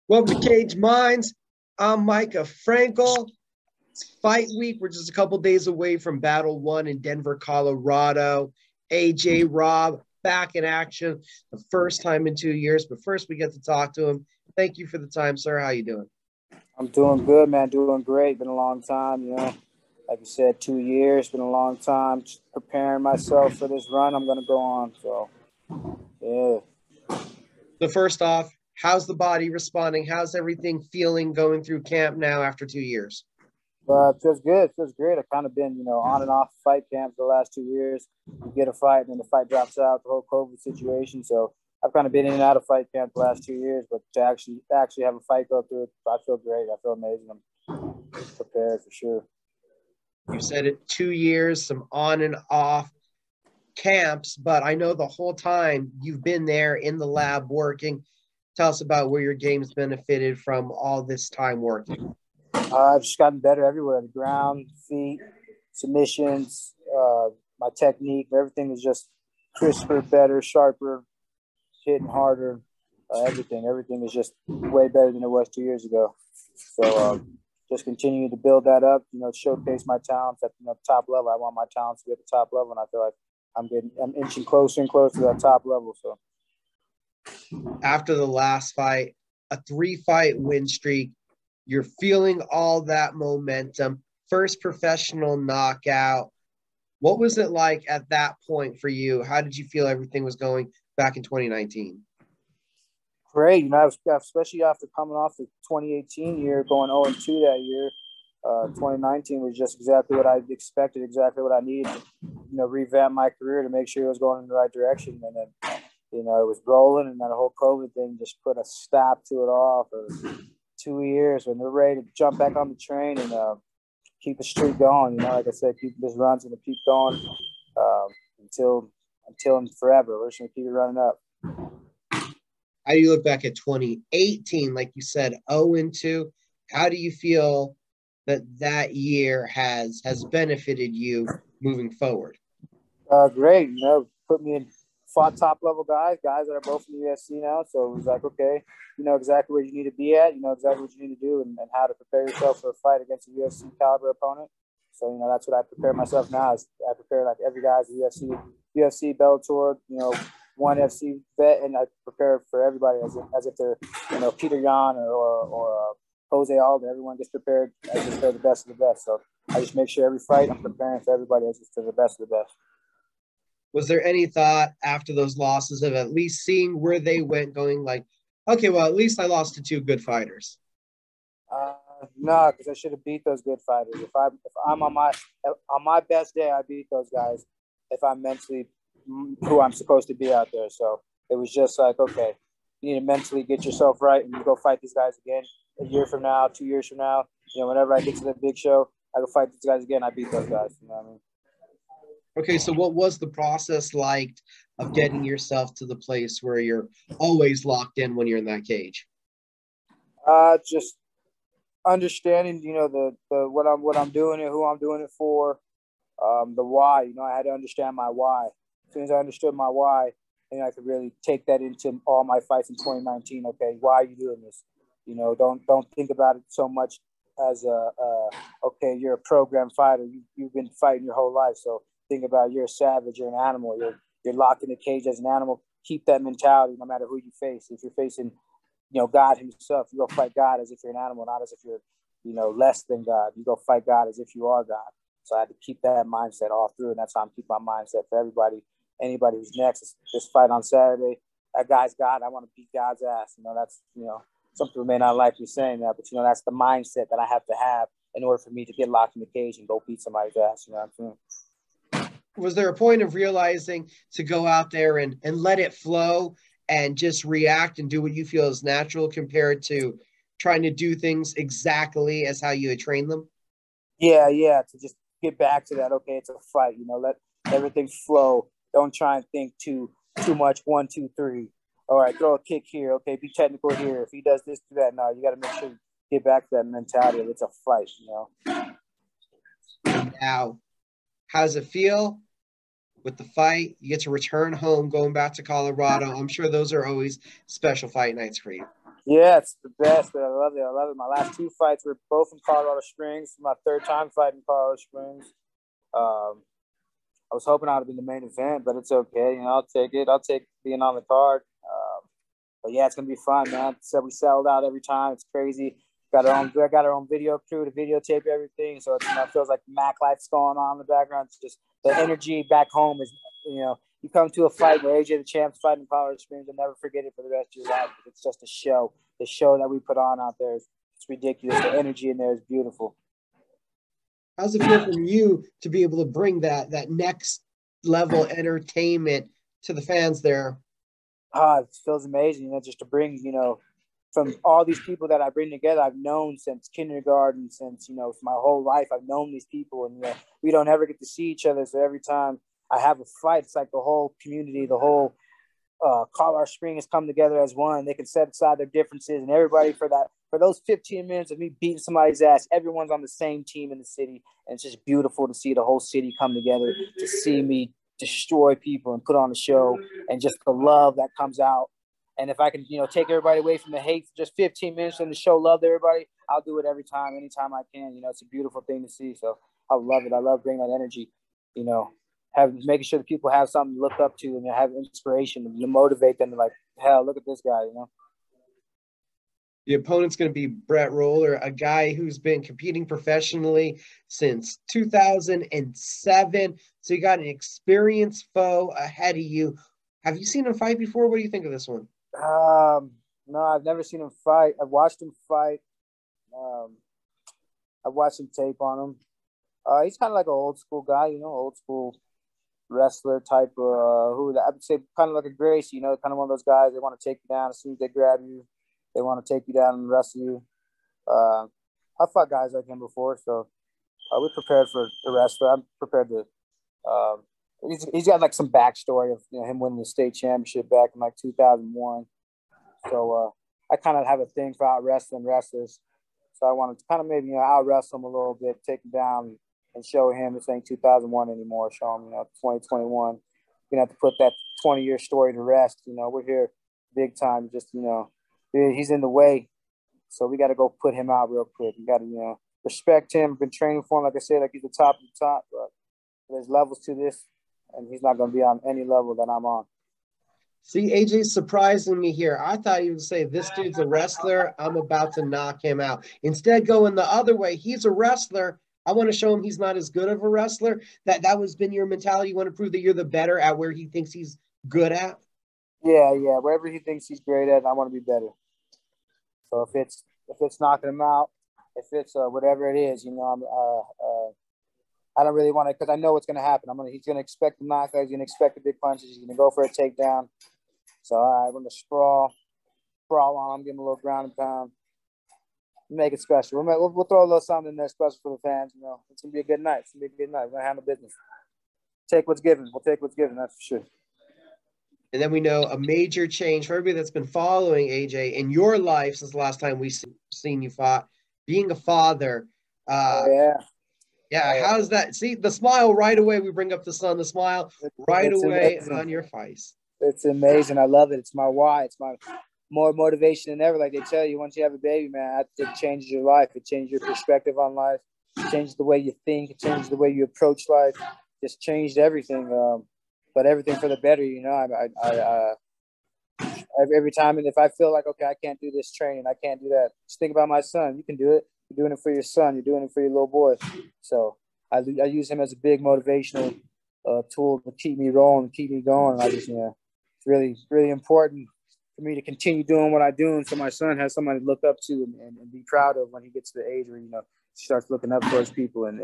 Welcome to Cage Minds. I'm Mika Frankl. It's fight week. We're just a couple days away from Battle 1 in Denver, Colorado. AJ Robb back in action, the first time in 2 years. But first, we get to talk to him. Thank you for the time, sir. How you doing? I'm doing good, man. Doing great. Been a long time, Like you said, 2 years. Been a long time. Just preparing myself for this run I'm going to go on. So, yeah. So first off, how's the body responding? How's everything feeling going through camp now after 2 years? It feels good. It feels great. I've kind of been, on and off fight camp for the last 2 years. You get a fight, and then the fight drops out, the whole COVID situation. So I've kind of been in and out of fight camp the last 2 years. But to actually have a fight go through it, I feel great. I feel amazing. I'm prepared for sure. You said it, 2 years, some on and off camps, but I know the whole time you've been there in the lab working. Tell us about where your game's benefited from all this time working. I've just gotten better everywhere. The ground, feet, submissions, my technique, everything is just crisper, better, sharper, hitting harder. Everything is just way better than it was 2 years ago. So just continue to build that up, showcase my talents at the top level. I want my talents to be at the top level, and I feel like I'm inching closer and closer to that top level. So after the last fight, a 3-fight win streak, you're feeling all that momentum. First professional knockout. What was it like at that point for you? How did you feel everything was going back in 2019? Great. Especially after coming off the 2018 year, going 0-2 that year. 2019 was just exactly what I expected, exactly what I needed to, revamp my career to make sure it was going in the right direction. And then, it was rolling, and then the whole COVID thing just put a stop to it all for 2 years when they're ready to jump back on the train and keep the streak going. Like I said, keep this run's going to keep going until and forever. We're just going to keep it running up. How do you look back at 2018? Like you said, 0-2. How do you feel that year has benefited you moving forward? Great. Put me in fought top level guys that are both in the UFC now. So it was like, okay, you know exactly where you need to be at, you know exactly what you need to do and how to prepare yourself for a fight against a UFC caliber opponent. So, that's what I prepare myself now. Is I prepare like every guy's UFC, Bellator, ONE FC vet, and I prepare for everybody as if they're, Peter Yan or Jose Aldo. Everyone gets prepared as if they're the best of the best. So I just make sure every fight I'm preparing for everybody as if they're the best of the best. Was there any thought after those losses of at least seeing where they went, going like, okay, well, at least I lost to two good fighters? No, because I should have beat those good fighters. If I'm on my best day, I beat those guys. If I'm mentally who I'm supposed to be out there, so it was just like, okay, you need to mentally get yourself right, and you go fight these guys again a year from now, 2 years from now. Whenever I get to the big show, I go fight these guys again. I beat those guys. You know what I mean? Okay, so what was the process like of getting yourself to the place where you're always locked in when you're in that cage? Just understanding, the what I'm doing and who I'm doing it for, the why. I had to understand my why. As soon as I understood my why, and I could really take that into all my fights in 2019. Okay, why are you doing this? Don't think about it so much as okay, you're a program fighter. You've been fighting your whole life, so think about you're a savage, you're an animal, you're locked in a cage as an animal. Keep that mentality no matter who you face. If you're facing, God himself, you go fight God as if you're an animal, not as if you're, less than God. You go fight God as if you are God. So I had to keep that mindset all through, and that's how I'm keeping my mindset for everybody. Anybody who's next, this fight on Saturday, that guy's God. I want to beat God's ass. That's, some people may not like me saying that, but, that's the mindset that I have to have in order for me to get locked in the cage and go beat somebody's ass. You know what I'm saying? Was there a point of realizing to go out there and let it flow and just react and do what you feel is natural compared to trying to do things exactly as how you had trained them? Yeah. To just get back to that. Okay, it's a fight. Let everything flow. Don't try and think too much. 1, 2, 3. All right, throw a kick here. Okay, be technical here. If he does this, do that. No, you got to make sure you get back to that mentality of it's a fight. Now, how does it feel with the fight? You get to return home, going back to Colorado. I'm sure those are always special fight nights for you. Yeah, it's the best. I love it. I love it. My last 2 fights were both in Colorado Springs. My 3rd time fighting Colorado Springs. I was hoping I'd have been the main event, but it's okay. You know, I'll take it. I'll take being on the card. But yeah, it's gonna be fun, man. So we sold out every time. It's crazy. We got our own video crew to videotape everything. So it feels like Mac life's going on in the background. It's just the energy back home is, you come to a fight where AJ the champ's fighting in Colorado Springs, you'll never forget it for the rest of your life. It's just a show. The show that we put on out there is ridiculous. The energy in there is beautiful. How's it feel from you to be able to bring that next level entertainment to the fans there? It feels amazing, just to bring, from all these people that I bring together, I've known since kindergarten, since, my whole life, I've known these people, and, we don't ever get to see each other. So every time I have a fight, it's like the whole community, the whole Colorado Springs come together as one. They can set aside their differences, and everybody for those 15 minutes of me beating somebody's ass, everyone's on the same team in the city. And it's just beautiful to see the whole city come together, to see me destroy people and put on a show, and just the love that comes out. And if I can, take everybody away from the hate for just 15 minutes and the show love to everybody, I'll do it every time, anytime I can. It's a beautiful thing to see. So I love it. I love bringing that energy, making sure that people have something to look up to and have inspiration and to motivate them to, like, hell, look at this guy, The opponent's going to be Bret, a guy who's been competing professionally since 2007. So you got an experienced foe ahead of you. Have you seen him fight before? What do you think of this one? No, I've never seen him fight. I've watched him fight. I've watched some tape on him. He's kind of like an old school guy, old school wrestler type. Who I would say kind of like a Gracie, kind of one of those guys. They want to take you down as soon as they grab you. They want to take you down and wrestle you. I've fought guys like him before, so we're prepared for the wrestler. I'm prepared to. He's got like some backstory of him winning the state championship back in like 2001. So I kind of have a thing for out wrestling wrestlers. So I want to kind of maybe out wrestle him a little bit, take him down, and show him this ain't 2001 anymore. Show him 2021. You're gonna have to put that 20-year story to rest. We're here big time. Just he's in the way, so we got to go put him out real quick. We got to respect him. Been training for him, like I said, like he's the top of the top. But there's levels to this, and he's not going to be on any level that I'm on. See, AJ's surprising me here. I thought he would say, this dude's a wrestler. I'm about to knock him out. Instead, going the other way. He's a wrestler. I want to show him he's not as good of a wrestler. That was been your mentality. You want to prove that you're the better at where he thinks he's good at? Yeah. Wherever he thinks he's great at, I want to be better. So if it's knocking him out, if it's whatever it is, I don't really want to, because I know what's going to happen. He's going to expect the knockout. He's going to expect the big punches. He's going to go for a takedown. So I'm going to sprawl on him, give him a little ground and pound, make it special. We'll throw a little something in there special for the fans. It's going to be a good night. It's going to be a good night. We're going to handle business. Take what's given. We'll take what's given. That's for sure. And then we know a major change for everybody that's been following AJ in your life since the last time we've seen you fought, being a father. Yeah, how's that? See, the smile right away. We bring up the sun, the smile right away amazing. On your face. It's amazing. I love it. It's my why. It's my more motivation than ever. Like they tell you, once you have a baby, man, it changes your life. It changes your perspective on life. It changes the way you think. It changes the way you approach life. Just changed everything. But everything for the better, every time, and if I feel like, okay, I can't do this training, I can't do that, just think about my son. You can do it. You're doing it for your son. You're doing it for your little boy. So I use him as a big motivational tool to keep me rolling, keep me going. I just, it's really, really important for me to continue doing what I do, and so my son has somebody to look up to and be proud of when he gets to the age where, he starts looking up towards people and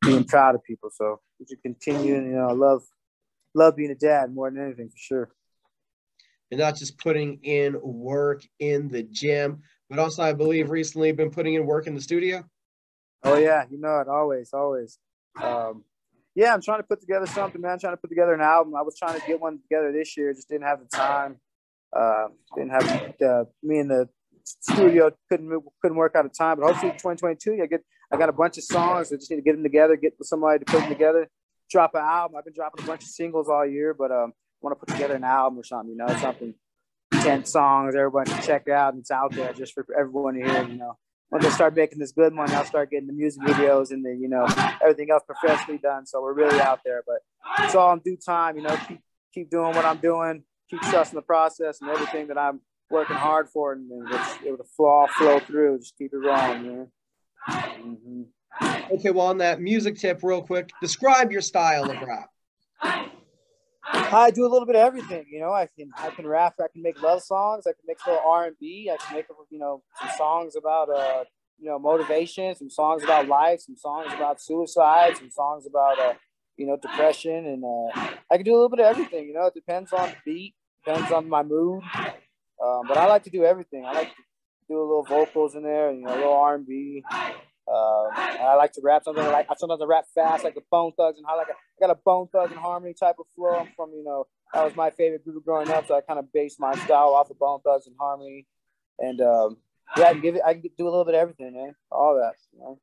being proud of people. So we should continue, and I love being a dad more than anything, for sure. And not just putting in work in the gym, but also, I believe, recently been putting in work in the studio. Oh yeah, it always. Yeah, I'm trying to put together something, man. I'm trying to put together an album. I was trying to get one together this year, just didn't have the time. Didn't have me and the studio couldn't work out of time. But hopefully, 2022, I got a bunch of songs. I just need to get them together, get somebody to put them together, drop an album. I've been dropping a bunch of singles all year, but I want to put together an album or something. Something 10 songs. Everyone can check it out. And it's out there just for everyone to hear, you know. Once I start making this good money, I'll start getting the music videos and the, you know, everything else professionally done. So we're really out there, but it's all in due time, you know, keep doing what I'm doing, keep trusting the process and everything that I'm working hard for, and it would flow through. Just keep it rolling, man. Okay, well, on that music tip real quick, describe your style of rap. I do a little bit of everything, you know. I can rap, I can make love songs, I can make a little R&B, I can make, you know, some songs about you know, motivation, some songs about life, some songs about suicide, some songs about you know, depression, and I can do a little bit of everything, you know. It depends on the beat, depends on my mood, but I like to do everything. I like to do a little vocals in there, you know, a little R&B. And I like to rap something sometimes I rap fast, like the Bone Thugs and I got a Bone Thugs and Harmony type of flow. I'm from, you know, that was my favorite group growing up, so I kind of based my style off of Bone Thugs and Harmony. And yeah, I can do a little bit of everything, man. All that, you know.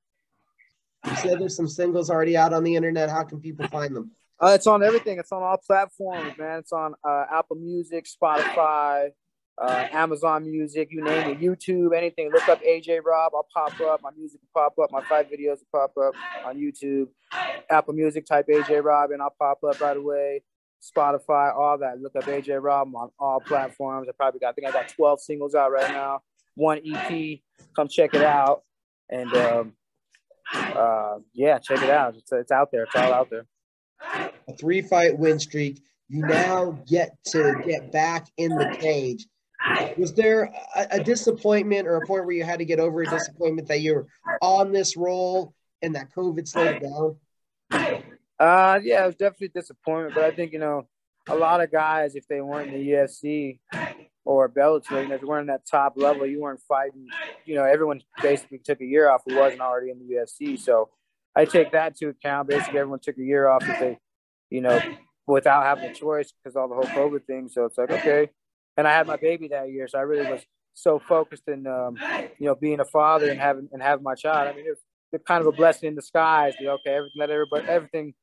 You said there's some singles already out on the internet. How can people find them? It's on everything. It's on all platforms, man. It's on Apple Music, Spotify, Amazon Music, you name it, YouTube, anything. Look up AJ Robb, I'll pop up. My music will pop up. My fight videos will pop up on YouTube. Apple Music, type AJ Robb, and I'll pop up right away. Spotify, all that. Look up AJ Robb on all platforms. I think I got 12 singles out right now. 1 EP. Come check it out. And yeah, check it out. It's out there. It's all out there. A 3-fight win streak. You now get to get back in the cage. Was there a disappointment or a point where you had to get over a disappointment that you were on this role and that COVID slowed it down? Yeah, it was definitely a disappointment, but I think, you know, a lot of guys, if they weren't in the UFC or Bellator, you know, if you weren't at that top level, you weren't fighting, you know, everyone basically took a year off who wasn't already in the UFC. So I take that into account. Basically, everyone took a year off if they, you know, without having a choice because all the whole COVID thing. So it's like, okay. And I had my baby that year, so I really was so focused in, you know, being a father and having my child. I mean, it was kind of a blessing in disguise. You know, okay, everything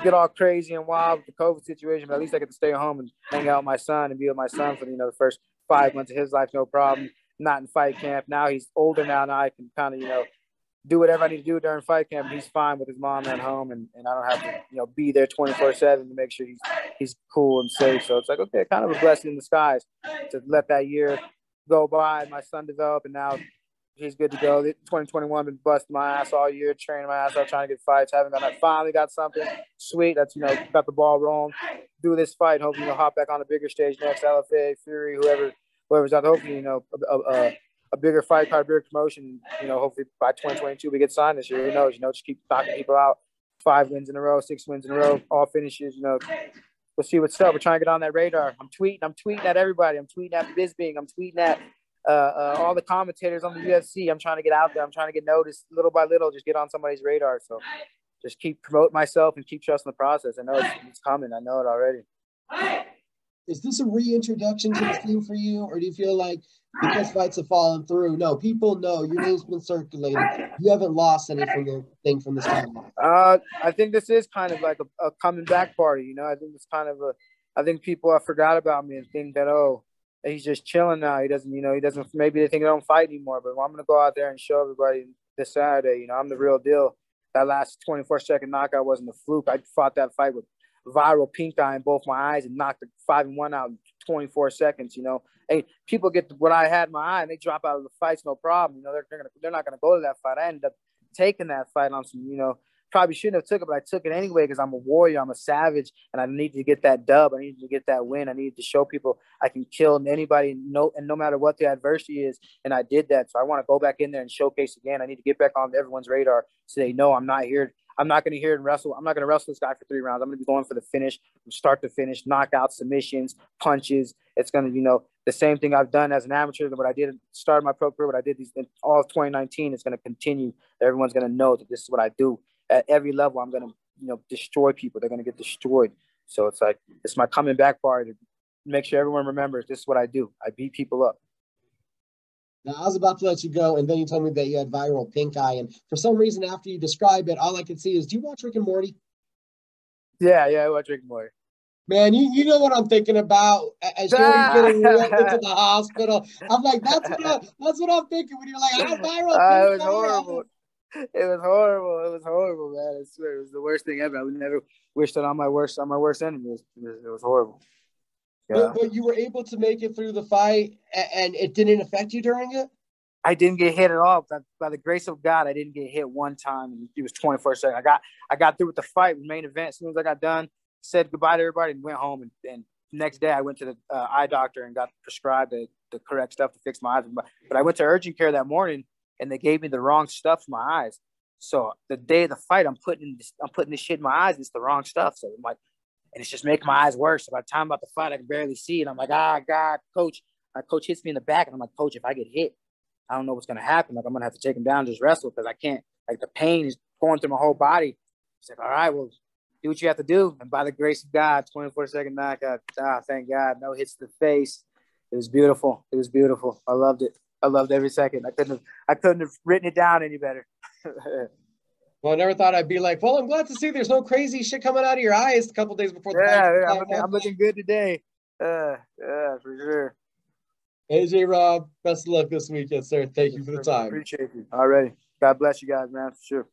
get all crazy and wild with the COVID situation, but at least I get to stay home and hang out with my son and be with my son for, you know, the first 5 months of his life, no problem. Not in fight camp. Now he's older now I can kind of, you know, do whatever I need to do during fight camp. He's fine with his mom at home, and I don't have to, you know, be there 24/7 to make sure he's cool and safe. So it's like, okay, kind of a blessing in disguise to let that year go by. My son develop, and now he's good to go. 2021 been busting my ass all year, training my ass out, trying to get fights. Finally got something sweet. That's, you know, got the ball rolling. Do this fight. Hopefully, you know, hop back on the bigger stage next. LFA, Fury, whoever's out. Hopefully, you know, a bigger fight card, bigger promotion. You know, hopefully by 2022 we get signed this year. Who knows? You know, just keep knocking people out. 5 wins in a row, 6 wins in a row, all finishes. You know, we'll see what's up. We're trying to get on that radar. I'm tweeting at everybody. I'm tweeting at Bisbing. I'm tweeting at all the commentators on the UFC. I'm trying to get out there. I'm trying to get noticed little by little. Just get on somebody's radar. So just keep promoting myself and keep trusting the process. I know it's coming. I know it already. Is this a reintroduction to the scene for you, or do you feel like because fights have fallen through? No, people know your name's been circulating. You haven't lost anything from this time. I think this is kind of like a coming back party. You know, I think it's kind of I think people have forgot about me and think that, oh, he's just chilling now. He doesn't, maybe they think I don't fight anymore. But I'm going to go out there and show everybody this Saturday, you know, I'm the real deal. That last 24-second knockout wasn't a fluke. I fought that fight with viral pink eye in both my eyes and knocked the 5-1 out in 24 seconds, you know. Hey, people get what I had in my eye and they drop out of the fights, no problem. You know, they're not going to go to that fight. I ended up taking that fight on some, you know, probably shouldn't have took it, but I took it anyway because I'm a warrior, I'm a savage, and I needed to get that dub. I needed to get that win. I needed to show people I can kill anybody, no matter what the adversity is, and I did that. So I want to go back in there and showcase again. I need to get back on everyone's radar so they know I'm not here. I'm not going to hear and wrestle. I'm not going to wrestle this guy for 3 rounds. I'm going to be going for the finish, from start to finish, knockouts, submissions, punches. It's going to, you know, the same thing I've done as an amateur, what I did at the start of my pro career, what I did in all of 2019 is going to continue. Everyone's going to know that this is what I do. At every level, I'm going to, you know, destroy people. They're going to get destroyed. So it's like, it's my coming back party to make sure everyone remembers this is what I do. I beat people up. Now, I was about to let you go, and then you told me that you had viral pink eye. And for some reason, after you describe it, all I could see is, do you watch Rick and Morty? Yeah, I watch Rick and Morty. Man, you know what I'm thinking about as Joey's getting wheeled into the hospital. I'm like, that's what I'm thinking when you're like, how viral It can was horrible. It was horrible. It was horrible, man. I swear, it was the worst thing ever. I would never wish that on my worst enemy. It was horrible. Yeah. But you were able to make it through the fight, and it didn't affect you during it? I didn't get hit at all. By the grace of God, I didn't get hit one time. It was 24 seconds. I got through with the fight, main event. As soon as I got done, said goodbye to everybody and went home. And next day, I went to the eye doctor and got prescribed the correct stuff to fix my eyes. But I went to urgent care that morning, and they gave me the wrong stuff for my eyes. So the day of the fight, I'm putting this shit in my eyes. It's the wrong stuff. So I'm like, and it's just making my eyes worse. So by the time about the fight, I can barely see. And I'm like, God, coach. My coach hits me in the back, and I'm like, coach, if I get hit, I don't know what's going to happen. Like, I'm going to have to take him down and just wrestle because I can't. Like, the pain is going through my whole body. He's like, all right, well, do what you have to do. And by the grace of God, 24-second knockout. Thank God. No hits to the face. It was beautiful. It was beautiful. I loved it. I loved every second. I couldn't have written it down any better. Well, I never thought I'd be like, well, I'm glad to see there's no crazy shit coming out of your eyes a couple days before the fight. I'm looking good today. Yeah, for sure. AJ Robb, best of luck this weekend, sir. Thank you for the time. Appreciate you. All righty. God bless you guys, man, for sure.